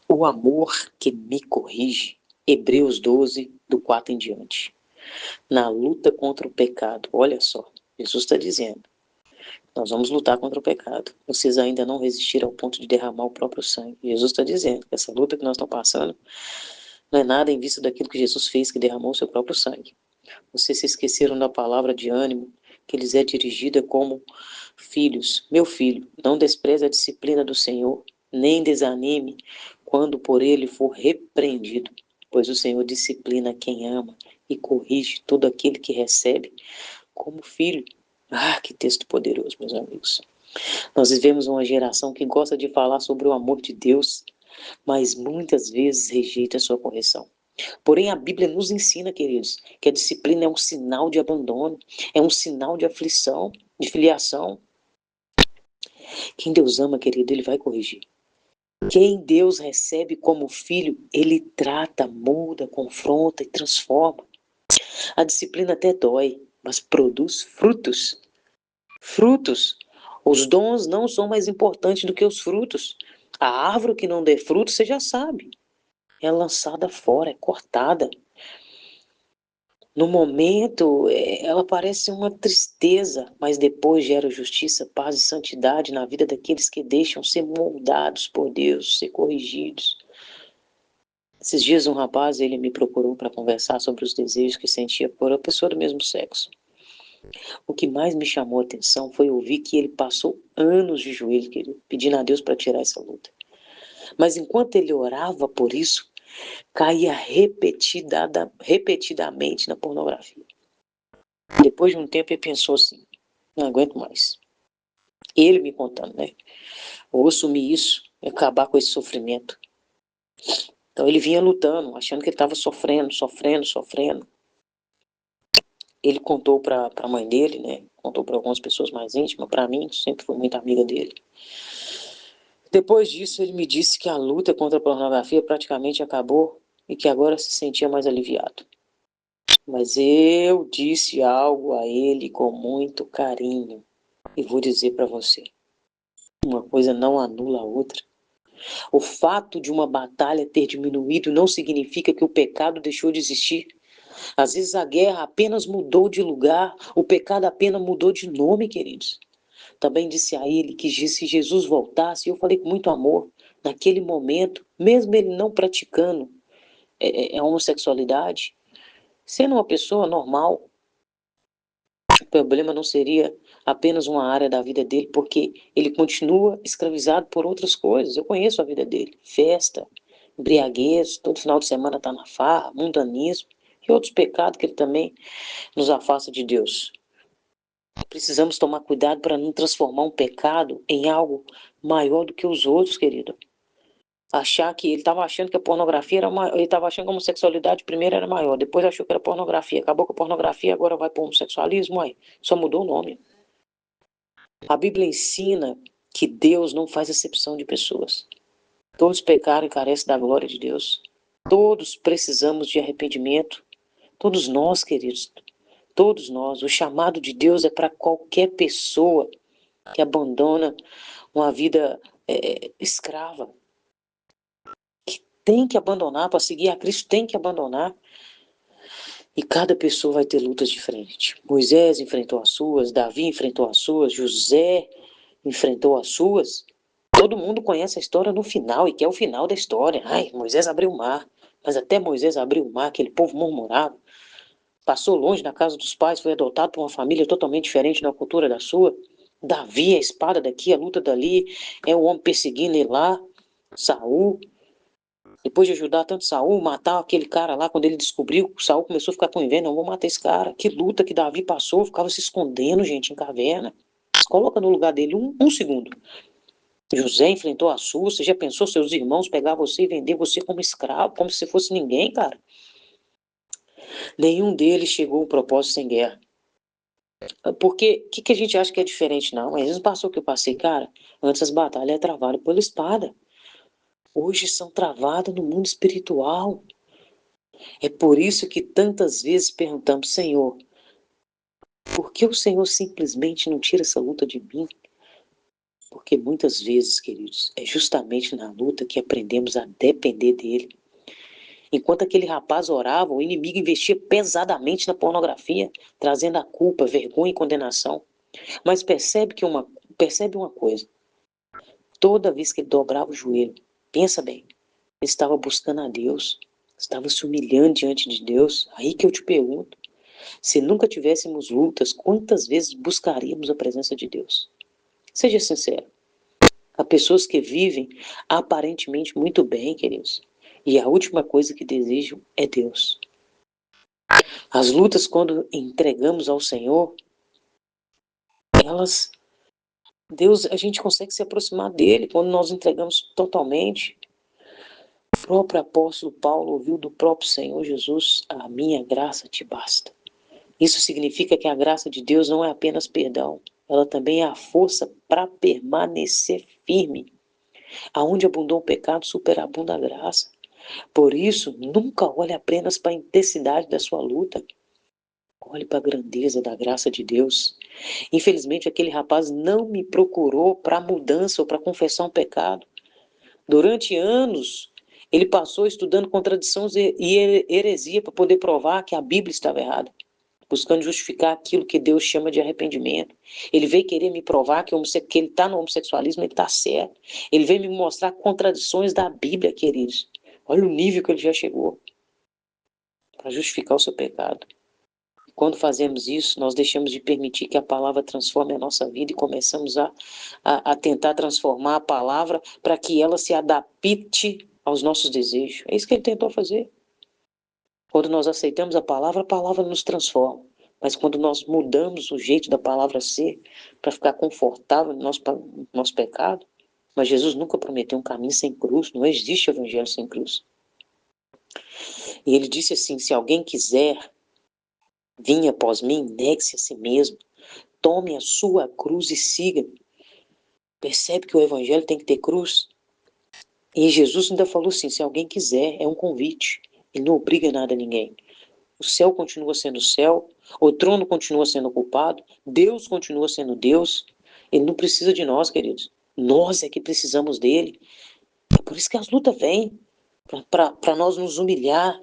O amor que me corrige. Hebreus 12, do 4 em diante. Na luta contra o pecado. Olha só, Jesus está dizendo. Nós vamos lutar contra o pecado. Vocês ainda não resistiram ao ponto de derramar o próprio sangue. Jesus está dizendo que essa luta que nós estamos passando não é nada em vista daquilo que Jesus fez, que derramou o seu próprio sangue. Vocês se esqueceram da palavra de ânimo, que lhes é dirigida como filhos. Meu filho, não despreze a disciplina do Senhor, nem desanime quando por ele for repreendido, pois o Senhor disciplina quem ama e corrige todo aquele que recebe como filho. Ah, que texto poderoso, meus amigos. Nós vivemos uma geração que gosta de falar sobre o amor de Deus, mas muitas vezes rejeita a sua correção. Porém, a Bíblia nos ensina, queridos, que a disciplina é um sinal de abandono, é um sinal de aflição, de filiação. Quem Deus ama, querido, ele vai corrigir. Quem Deus recebe como filho, ele trata, muda, confronta e transforma. A disciplina até dói, mas produz frutos. Frutos. Os dons não são mais importantes do que os frutos. A árvore que não dê fruto, você já sabe. É lançada fora, é cortada. No momento, ela parece uma tristeza, mas depois gera justiça, paz e santidade na vida daqueles que deixam ser moldados por Deus, ser corrigidos. Esses dias um rapaz, ele me procurou para conversar sobre os desejos que sentia por uma pessoa do mesmo sexo. O que mais me chamou a atenção foi ouvir que ele passou anos de joelho, querido, pedindo a Deus para tirar essa luta. Mas enquanto ele orava por isso, caía repetidamente na pornografia. Depois de um tempo ele pensou assim, não aguento mais. Ele me contando, né? Vou assumir isso, acabar com esse sofrimento. Então ele vinha lutando, achando que ele estava sofrendo. Ele contou para a mãe dele, né? Contou para algumas pessoas mais íntimas, para mim, sempre fui muito amiga dele. Depois disso, ele me disse que a luta contra a pornografia praticamente acabou e que agora se sentia mais aliviado. Mas eu disse algo a ele com muito carinho e vou dizer para você: uma coisa não anula a outra. O fato de uma batalha ter diminuído não significa que o pecado deixou de existir. Às vezes a guerra apenas mudou de lugar, o pecado apenas mudou de nome, queridos. Também disse a ele que se Jesus voltasse, eu falei com muito amor, naquele momento, mesmo ele não praticando a homossexualidade, sendo uma pessoa normal, o problema não seria apenas uma área da vida dele, porque ele continua escravizado por outras coisas. Eu conheço a vida dele, festa, embriaguez, todo final de semana está na farra, mundanismo e outros pecados que ele também nos afasta de Deus. Precisamos tomar cuidado para não transformar um pecado em algo maior do que os outros, querido. Achar que ele estava achando que a pornografia era maior, ele estava achando que a homossexualidade primeiro era maior, depois achou que era pornografia, acabou com a pornografia, agora vai para o homossexualismo, aí só mudou o nome. A Bíblia ensina que Deus não faz acepção de pessoas. Todos pecaram e carecem da glória de Deus. Todos precisamos de arrependimento. Todos nós, queridos. Todos nós. O chamado de Deus é para qualquer pessoa que abandona uma vida escrava. Que tem que abandonar, para seguir a Cristo tem que abandonar. E cada pessoa vai ter lutas diferentes. Moisés enfrentou as suas, Davi enfrentou as suas, José enfrentou as suas. Todo mundo conhece a história no final e quer o final da história. Ai, Moisés abriu o mar. Mas até Moisés abrir o mar, aquele povo murmurava. Passou longe da casa dos pais, foi adotado por uma família totalmente diferente da cultura da sua. Davi, a espada daqui, a luta dali, é o homem perseguindo ele lá. Saul, depois de ajudar tanto Saul, matar aquele cara lá, quando ele descobriu, Saul começou a ficar com inveja, não vou matar esse cara. Que luta que Davi passou, ficava se escondendo, gente, em caverna. Coloca no lugar dele um segundo. José enfrentou a sua, você já pensou seus irmãos pegar você e vender você como escravo, como se fosse ninguém, cara? Nenhum deles chegou ao propósito sem guerra. Porque, o que a gente acha que é diferente? Não, às vezes passou o que eu passei, cara. Antes as batalhas eram travadas pela espada. Hoje são travadas no mundo espiritual. É por isso que tantas vezes perguntamos, Senhor, por que o Senhor simplesmente não tira essa luta de mim? Porque muitas vezes, queridos, é justamente na luta que aprendemos a depender dele. Enquanto aquele rapaz orava, o inimigo investia pesadamente na pornografia, trazendo a culpa, vergonha e condenação. Mas percebe uma coisa. Toda vez que ele dobrava o joelho, pensa bem, ele estava buscando a Deus, estava se humilhando diante de Deus. Aí que eu te pergunto, se nunca tivéssemos lutas, quantas vezes buscaríamos a presença de Deus? Seja sincero. Há pessoas que vivem aparentemente muito bem, queridos, e a última coisa que desejam é Deus. As lutas, quando entregamos ao Senhor, elas, Deus, a gente consegue se aproximar dele quando nós entregamos totalmente. O próprio apóstolo Paulo ouviu do próprio Senhor Jesus: a minha graça te basta. Isso significa que a graça de Deus não é apenas perdão, ela também é a força para permanecer firme. Aonde abundou o pecado, superabunda a graça. Por isso, nunca olhe apenas para a intensidade da sua luta. Olhe para a grandeza da graça de Deus. Infelizmente, aquele rapaz não me procurou para mudança ou para confessar um pecado. Durante anos, ele passou estudando contradições e heresia para poder provar que a Bíblia estava errada, buscando justificar aquilo que Deus chama de arrependimento. Ele veio querer me provar que ele está no homossexualismo, ele está certo. Ele veio me mostrar contradições da Bíblia, queridos. Olha o nível que ele já chegou para justificar o seu pecado. Quando fazemos isso, nós deixamos de permitir que a palavra transforme a nossa vida e começamos a tentar transformar a palavra para que ela se adapte aos nossos desejos. É isso que ele tentou fazer. Quando nós aceitamos a palavra nos transforma. Mas quando nós mudamos o jeito da palavra ser, para ficar confortável no nosso pecado, mas Jesus nunca prometeu um caminho sem cruz, não existe evangelho sem cruz. E ele disse assim: se alguém quiser vir após mim, negue-se a si mesmo, tome a sua cruz e siga-me. Percebe que o evangelho tem que ter cruz? E Jesus ainda falou assim: se alguém quiser, é um convite. Ele não obriga nada a ninguém. O céu continua sendo céu, o trono continua sendo ocupado, Deus continua sendo Deus. Ele não precisa de nós, queridos. Nós é que precisamos dele. É por isso que as lutas vêm, para nós nos humilhar,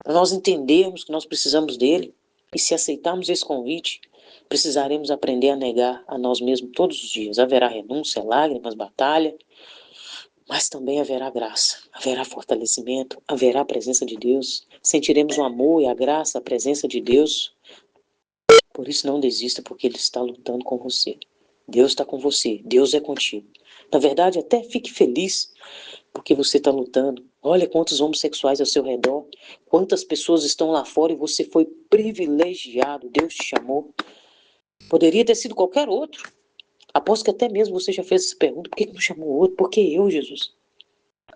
para nós entendermos que nós precisamos dele. E se aceitarmos esse convite, precisaremos aprender a negar a nós mesmos todos os dias. Haverá renúncia, lágrimas, batalha, mas também haverá graça, haverá fortalecimento, haverá a presença de Deus. Sentiremos o amor e a graça, a presença de Deus. Por isso não desista, porque Ele está lutando com você. Deus está com você, Deus é contigo. Na verdade, até fique feliz porque você está lutando. Olha quantos homossexuais ao seu redor, quantas pessoas estão lá fora e você foi privilegiado, Deus te chamou. Poderia ter sido qualquer outro. Aposto que até mesmo você já fez essa pergunta: por que não chamou outro? Por que eu, Jesus?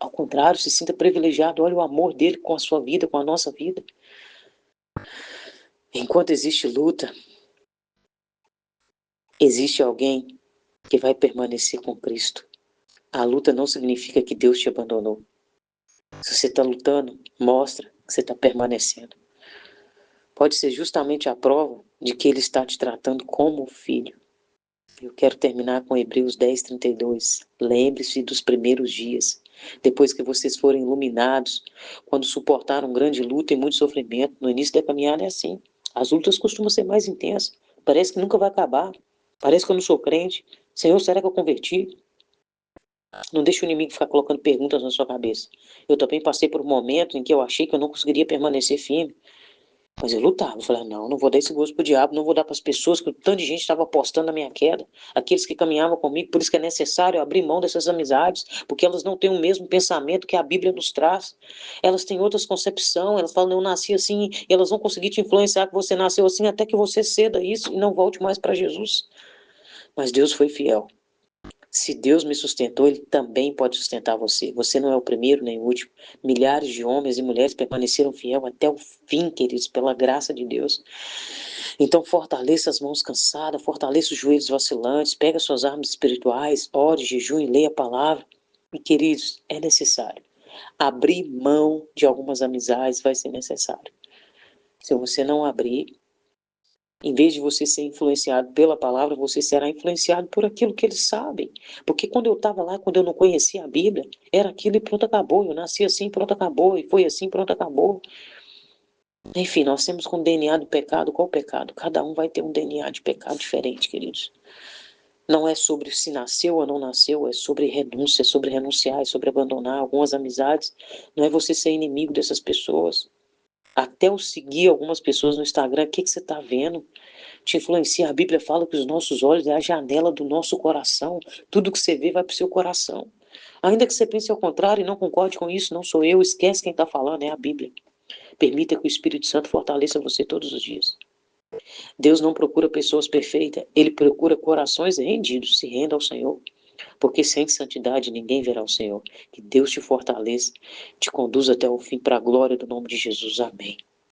Ao contrário, se sinta privilegiado. Olha o amor dele com a sua vida, com a nossa vida. Enquanto existe luta, existe alguém que vai permanecer com Cristo. A luta não significa que Deus te abandonou. Se você está lutando, mostra que você está permanecendo. Pode ser justamente a prova de que Ele está te tratando como filho. Eu quero terminar com Hebreus 10:32. Lembre-se dos primeiros dias, depois que vocês forem iluminados, quando suportaram grande luta e muito sofrimento. No início da caminhada é assim. As lutas costumam ser mais intensas. Parece que nunca vai acabar. Parece que eu não sou crente. Senhor, será que eu converti? Não deixe o inimigo ficar colocando perguntas na sua cabeça. Eu também passei por um momento em que eu achei que eu não conseguiria permanecer firme. Mas eu lutava. Eu falei: não vou dar esse gosto pro diabo, não vou dar para as pessoas, que o tanto de gente estava apostando na minha queda. Aqueles que caminhavam comigo, por isso que é necessário abrir mão dessas amizades, porque elas não têm o mesmo pensamento que a Bíblia nos traz. Elas têm outras concepções, elas falam: eu nasci assim, e elas vão conseguir te influenciar que você nasceu assim, até que você ceda isso e não volte mais para Jesus. Mas Deus foi fiel. Se Deus me sustentou, Ele também pode sustentar você. Você não é o primeiro nem o último. Milhares de homens e mulheres permaneceram fiel até o fim, queridos, pela graça de Deus. Então fortaleça as mãos cansadas, fortaleça os joelhos vacilantes, pega suas armas espirituais, ore, jejue, leia a palavra. E, queridos, é necessário. Abrir mão de algumas amizades vai ser necessário. Se você não abrir, Em vez de você ser influenciado pela palavra, você será influenciado por aquilo que eles sabem. Porque quando eu estava lá, quando eu não conhecia a Bíblia, era aquilo e pronto, acabou. Eu nasci assim, pronto, acabou. E foi assim, pronto, acabou. Enfim, nós temos com o DNA do pecado. Qual o pecado? Cada um vai ter um DNA de pecado diferente, queridos. Não é sobre se nasceu ou não nasceu, é sobre renúncia, é sobre renunciar, é sobre abandonar algumas amizades. Não é você ser inimigo dessas pessoas. Até eu seguir algumas pessoas no Instagram, o que você está vendo? Te influencia. A Bíblia fala que os nossos olhos é a janela do nosso coração. Tudo que você vê vai para o seu coração. Ainda que você pense ao contrário e não concorde com isso, não sou eu, esquece quem está falando, é a Bíblia. Permita que o Espírito Santo fortaleça você todos os dias. Deus não procura pessoas perfeitas, Ele procura corações rendidos. Se renda ao Senhor, porque sem santidade ninguém verá o Senhor. Que Deus te fortaleça, te conduza até o fim para a glória do nome de Jesus. Amém.